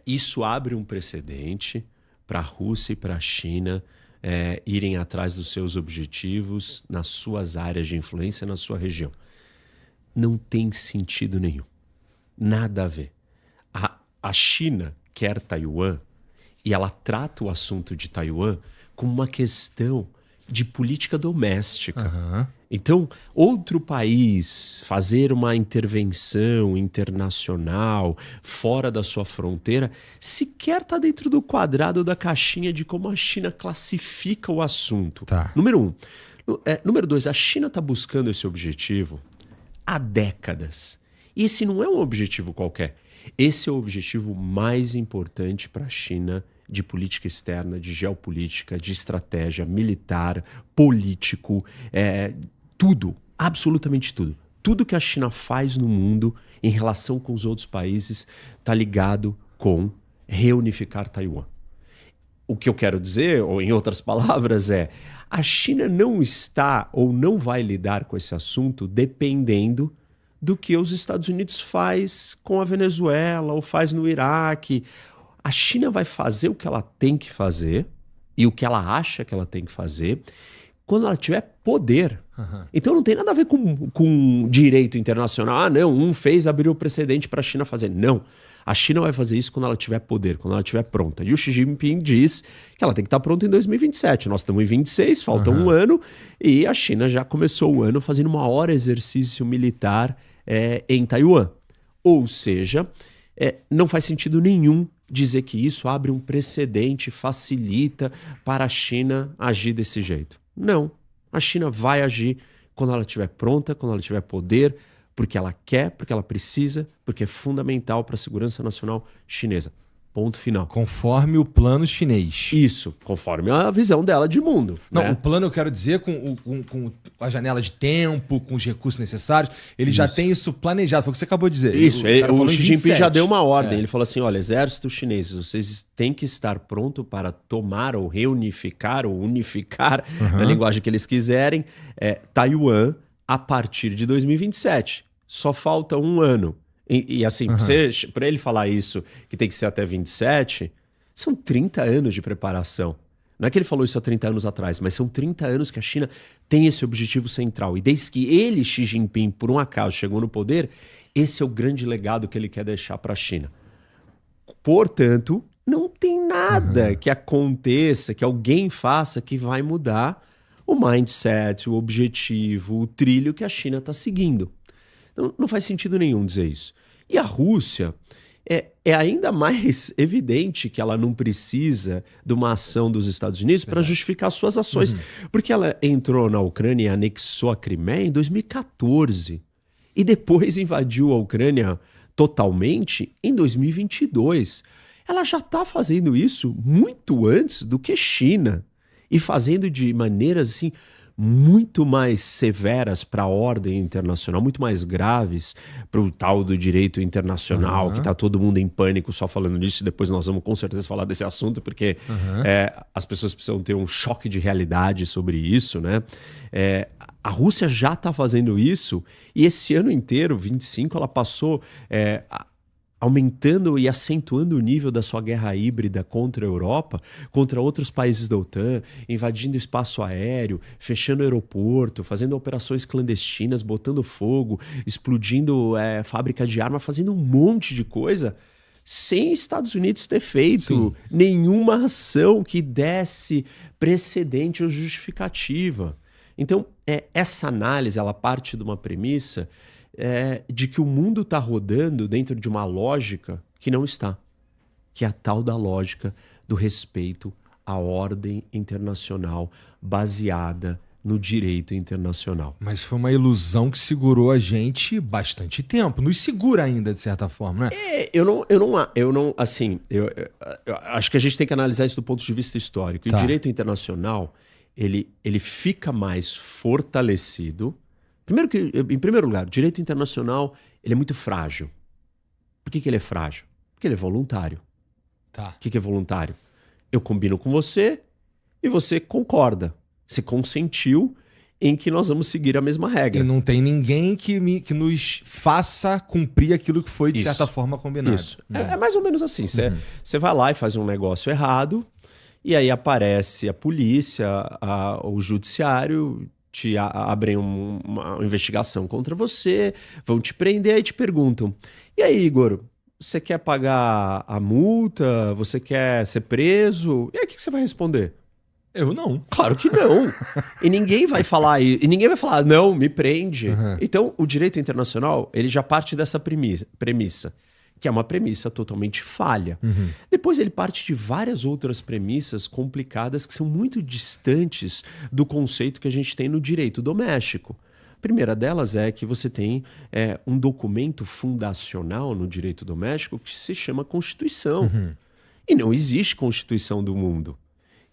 isso abre um precedente para a Rússia e para a China irem atrás dos seus objetivos nas suas áreas de influência, na sua região. Não tem sentido nenhum. Nada a ver. A China quer Taiwan e ela trata o assunto de Taiwan como uma questão de política doméstica. Uhum. Então, outro país fazer uma intervenção internacional fora da sua fronteira sequer está dentro do quadrado da caixinha de como a China classifica o assunto. Tá. Número 1. Número 2, a China está buscando esse objetivo há décadas. E esse não é um objetivo qualquer. Esse é o objetivo mais importante para a China de política externa, de geopolítica, de estratégia militar, político, tudo, absolutamente tudo. Tudo que a China faz no mundo em relação com os outros países está ligado com reunificar Taiwan. O que eu quero dizer, ou em outras palavras, a China não está ou não vai lidar com esse assunto dependendo do que os Estados Unidos faz com a Venezuela ou faz no Iraque. A China vai fazer o que ela tem que fazer e o que ela acha que ela tem que fazer quando ela tiver poder. Uhum. Então não tem nada a ver com direito internacional. Ah, não, um fez, abriu o precedente para a China fazer. Não. A China vai fazer isso quando ela tiver poder, quando ela estiver pronta. E o Xi Jinping diz que ela tem que estar pronta em 2027. Nós estamos em 26, falta um ano, e a China já começou o ano fazendo o maior exercício militar em Taiwan. Ou seja, não faz sentido nenhum dizer que isso abre um precedente, facilita para a China agir desse jeito. Não. A China vai agir quando ela estiver pronta, quando ela tiver poder, porque ela quer, porque ela precisa, porque é fundamental para a segurança nacional chinesa. Ponto final. Conforme o plano chinês. Isso, conforme a visão dela de mundo. Não, né? O plano eu quero dizer com a janela de tempo, com os recursos necessários. Ele já tem isso planejado, foi o que você acabou de dizer. Isso, o Xi Jinping já deu uma ordem. É. Ele falou assim, olha, exército chinês, vocês têm que estar pronto para tomar ou reunificar ou unificar, na linguagem que eles quiserem, Taiwan a partir de 2027. Só falta um ano. E assim, para ele falar isso, que tem que ser até 27, são 30 anos de preparação. Não é que ele falou isso há 30 anos atrás, mas são 30 anos que a China tem esse objetivo central. E desde que ele, Xi Jinping, por um acaso, chegou no poder, esse é o grande legado que ele quer deixar para a China. Portanto, não tem nada que aconteça, que alguém faça, que vai mudar o mindset, o objetivo, o trilho que a China está seguindo. Não faz sentido nenhum dizer isso. E a Rússia, é ainda mais evidente que ela não precisa de uma ação dos Estados Unidos para justificar suas ações. Porque ela entrou na Ucrânia e anexou a Crimeia em 2014. E depois invadiu a Ucrânia totalmente em 2022. Ela já está fazendo isso muito antes do que China. E fazendo de maneiras assim muito mais severas para a ordem internacional, muito mais graves para o tal do direito internacional, que está todo mundo em pânico só falando disso, e depois nós vamos com certeza falar desse assunto, porque as pessoas precisam ter um choque de realidade sobre isso, né? A Rússia já está fazendo isso, e esse ano inteiro, 25, ela passou aumentando e acentuando o nível da sua guerra híbrida contra a Europa, contra outros países da OTAN, invadindo espaço aéreo, fechando aeroporto, fazendo operações clandestinas, botando fogo, explodindo fábrica de arma, fazendo um monte de coisa, sem Estados Unidos ter feito nenhuma ação que desse precedente ou justificativa. Então, essa análise, ela parte de uma premissa de que o mundo está rodando dentro de uma lógica que não está, que é a tal da lógica do respeito à ordem internacional baseada no direito internacional. Mas foi uma ilusão que segurou a gente bastante tempo. Nos segura ainda, de certa forma, né? Eu acho que a gente tem que analisar isso do ponto de vista histórico. E o direito internacional, ele fica mais fortalecido. Em primeiro lugar, o direito internacional ele é muito frágil. Por que ele é frágil? Porque ele é voluntário. O que é voluntário? Eu combino com você e você concorda. Você consentiu em que nós vamos seguir a mesma regra. E não tem ninguém que nos faça cumprir aquilo que foi, de Isso. certa forma, combinado. Isso. É mais ou menos assim. Você vai lá e faz um negócio errado, e aí aparece a polícia, o judiciário, te abrem uma investigação contra você, vão te prender e te perguntam: e aí, Igor, você quer pagar a multa? Você quer ser preso? E aí, o que você vai responder? Eu não. Claro que não. E ninguém vai falar, não, me prende. Então, o direito internacional, ele já parte dessa premissa, que é uma premissa totalmente falha. Depois ele parte de várias outras premissas complicadas que são muito distantes do conceito que a gente tem no direito doméstico. A primeira delas é que você tem um documento fundacional no direito doméstico que se chama Constituição. E não existe Constituição do mundo.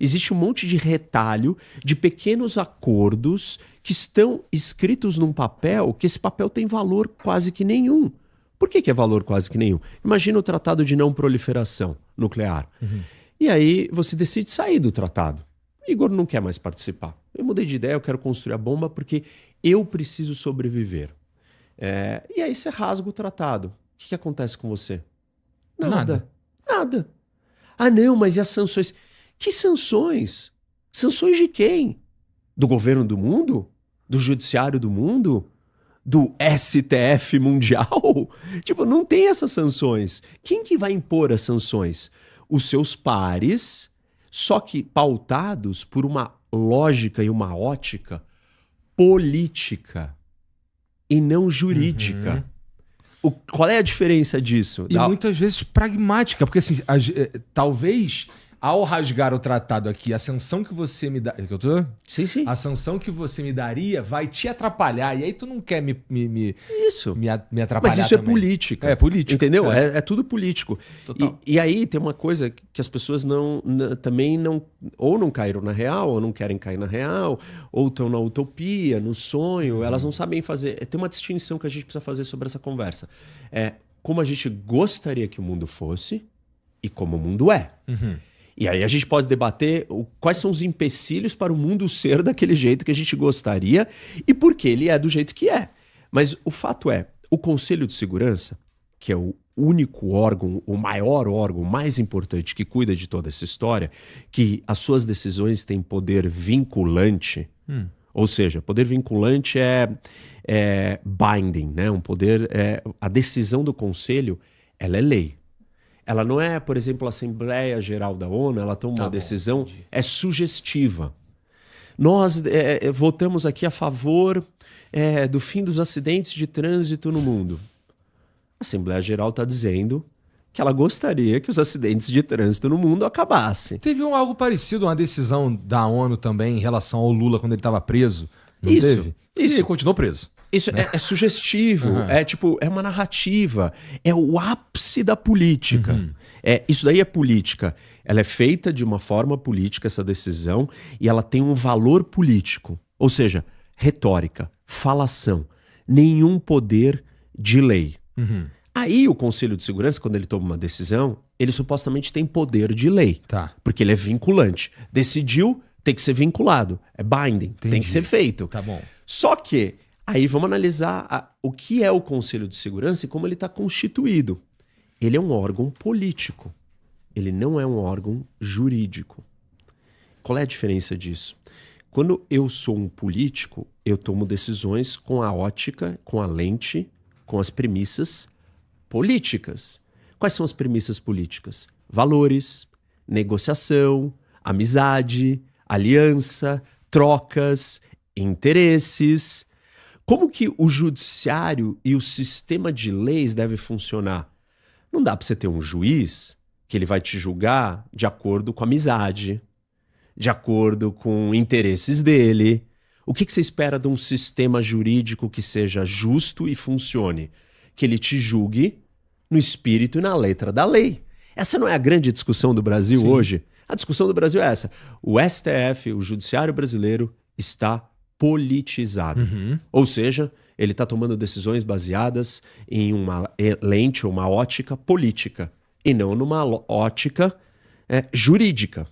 Existe um monte de retalho de pequenos acordos que estão escritos num papel, que esse papel tem valor quase que nenhum. Por que é valor quase que nenhum? Imagina o Tratado de Não Proliferação Nuclear. E aí você decide sair do tratado. Igor não quer mais participar. Eu mudei de ideia, eu quero construir a bomba porque eu preciso sobreviver. E aí você rasga o tratado. O que acontece com você? Nada. Ah, não, mas e as sanções? Que sanções? Sanções de quem? Do governo do mundo? Do judiciário do mundo? Do STF mundial? Tipo, não tem essas sanções. Quem que vai impor as sanções? Os seus pares, só que pautados por uma lógica e uma ótica política e não jurídica. Qual é a diferença disso? E muitas vezes pragmática, porque assim, talvez ao rasgar o tratado aqui, a sanção que você me dá. Sim. A sanção que você me daria vai te atrapalhar. E aí tu não quer me atrapalhar. Mas isso também. é política. É política. Entendeu? É tudo político. E aí tem uma coisa que as pessoas também não. Ou não caíram na real, ou não querem cair na real, ou estão na utopia, no sonho. Elas não sabem fazer. Tem uma distinção que a gente precisa fazer sobre essa conversa. Como a gente gostaria que o mundo fosse e como o mundo é. E aí a gente pode debater quais são os empecilhos para o mundo ser daquele jeito que a gente gostaria e por que ele é do jeito que é. Mas o fato é, o Conselho de Segurança, que é o único órgão, o maior órgão, o mais importante que cuida de toda essa história, que as suas decisões têm poder vinculante, ou seja, poder vinculante é binding, né? Um poder, a decisão do Conselho, ela é lei. Ela não é, por exemplo, a Assembleia Geral da ONU, ela toma uma decisão, é sugestiva. Nós votamos aqui a favor do fim dos acidentes de trânsito no mundo. A Assembleia Geral está dizendo que ela gostaria que os acidentes de trânsito no mundo acabassem. Teve algo parecido, uma decisão da ONU também em relação ao Lula quando ele estava preso. Não teve? Isso. E ele continuou preso. Isso é sugestivo, é uma narrativa, é o ápice da política. Isso daí é política. Ela é feita de uma forma política, essa decisão, e ela tem um valor político. Ou seja, retórica, falação, nenhum poder de lei. Aí o Conselho de Segurança, quando ele toma uma decisão, ele supostamente tem poder de lei. Porque ele é vinculante. Decidiu, tem que ser vinculado. É binding, tem que ser feito. Tá bom. Só que aí vamos analisar o que é o Conselho de Segurança e como ele está constituído. Ele é um órgão político. Ele não é um órgão jurídico. Qual é a diferença disso? Quando eu sou um político, eu tomo decisões com a ótica, com a lente, com as premissas políticas. Quais são as premissas políticas? Valores, negociação, amizade, aliança, trocas, interesses. Como que o judiciário e o sistema de leis deve funcionar? Não dá para você ter um juiz que ele vai te julgar de acordo com a amizade, de acordo com interesses dele. O que você espera de um sistema jurídico que seja justo e funcione? Que ele te julgue no espírito e na letra da lei. Essa não é a grande discussão do Brasil hoje? A discussão do Brasil é essa. O STF, o judiciário brasileiro, está politizado. Ou seja, ele está tomando decisões baseadas em uma lente, uma ótica política, e não numa ótica jurídica.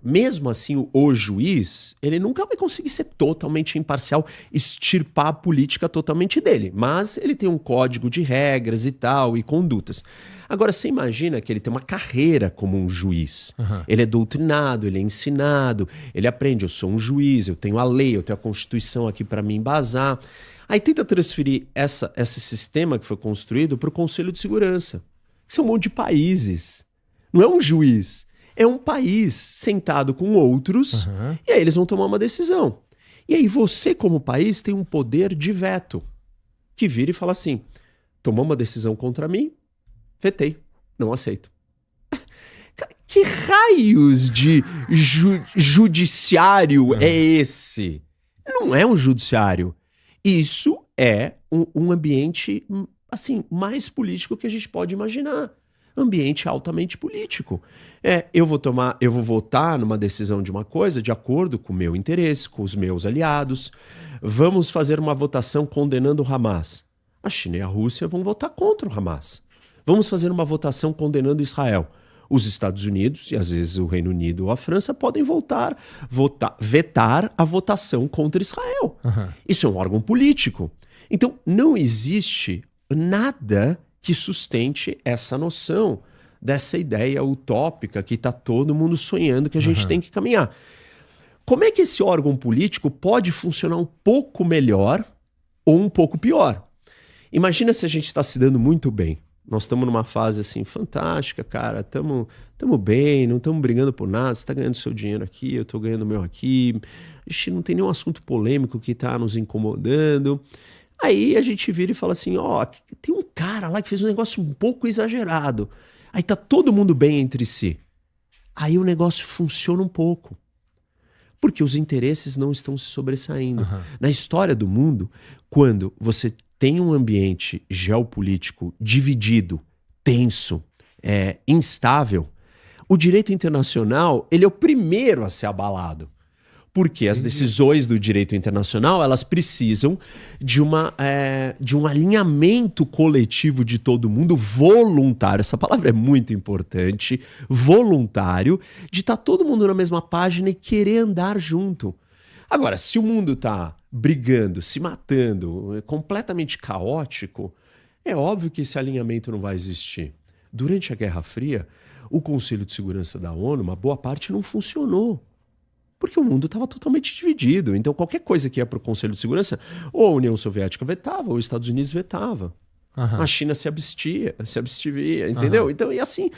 Mesmo assim, o juiz, ele nunca vai conseguir ser totalmente imparcial, extirpar a política totalmente dele. Mas ele tem um código de regras e tal, e condutas. Agora, você imagina que ele tem uma carreira como um juiz. Uhum. Ele é doutrinado, ele é ensinado, ele aprende, eu sou um juiz, eu tenho a lei, eu tenho a Constituição aqui para me embasar. Aí tenta transferir esse sistema que foi construído para o Conselho de Segurança. Que são um monte de países. Não é um juiz. É um país sentado com outros, e aí eles vão tomar uma decisão. E aí você, como país, tem um poder de veto, que vira e fala assim, tomou uma decisão contra mim, vetei, não aceito. Que raios de judiciário é esse? Não é um judiciário. Isso é um ambiente assim, mais político que a gente pode imaginar. Ambiente altamente político. Eu vou votar numa decisão de uma coisa de acordo com o meu interesse, com os meus aliados. Vamos fazer uma votação condenando o Hamas. A China e a Rússia vão votar contra o Hamas. Vamos fazer uma votação condenando Israel. Os Estados Unidos, e às vezes o Reino Unido ou a França, podem vetar a votação contra Israel. Uhum. Isso é um órgão político. Então, não existe nada que sustente essa noção dessa ideia utópica que está todo mundo sonhando que a gente tem que caminhar. Como é que esse órgão político pode funcionar um pouco melhor ou um pouco pior? Imagina se a gente está se dando muito bem. Nós estamos numa fase assim fantástica, cara, estamos bem, não estamos brigando por nada, você está ganhando seu dinheiro aqui, eu estou ganhando o meu aqui, a gente não tem nenhum assunto polêmico que está nos incomodando. Aí a gente vira e fala assim, tem um cara lá que fez um negócio um pouco exagerado. Aí tá todo mundo bem entre si. Aí o negócio funciona um pouco. Porque os interesses não estão se sobressaindo. Uhum. Na história do mundo, quando você tem um ambiente geopolítico dividido, tenso, instável, o direito internacional ele é o primeiro a ser abalado. Porque as decisões do direito internacional elas precisam de um alinhamento coletivo de todo mundo, voluntário. Essa palavra é muito importante, voluntário, de estar todo mundo na mesma página e querer andar junto. Agora, se o mundo está brigando, se matando, completamente caótico, é óbvio que esse alinhamento não vai existir. Durante a Guerra Fria, o Conselho de Segurança da ONU, uma boa parte não funcionou. Porque o mundo estava totalmente dividido. Então, qualquer coisa que ia para o Conselho de Segurança, ou a União Soviética vetava, ou os Estados Unidos vetava. Uhum. A China se abstia, entendeu? Então, e assim,